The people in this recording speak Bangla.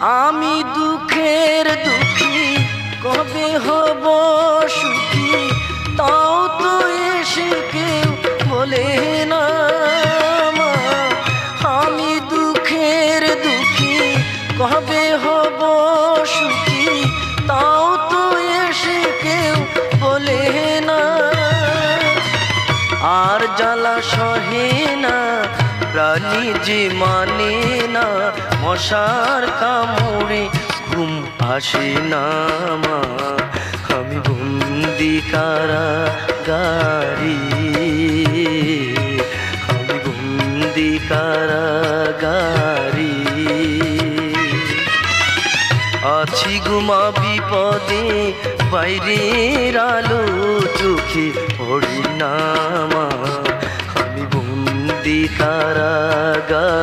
আমি দুঃখের দুঃখী কবে হব সুখী, তাও তো এসে কেউ বলে না মা। আমি দুঃখের দুঃখী কবে হব সুখী, তাও তো এসে কেউ বলে না। আর জ্বালা সহে না প্রাণী যে মানে না, মশার কামড়ে ঘুম আসে না মা। আমি বন্দি কারাগারে, আমি বন্দি কারাগারে। আছি গুমা বিপদে, বাইরের আলো চোখে পড়ে না মা। আমি বন্দি কারাগারে।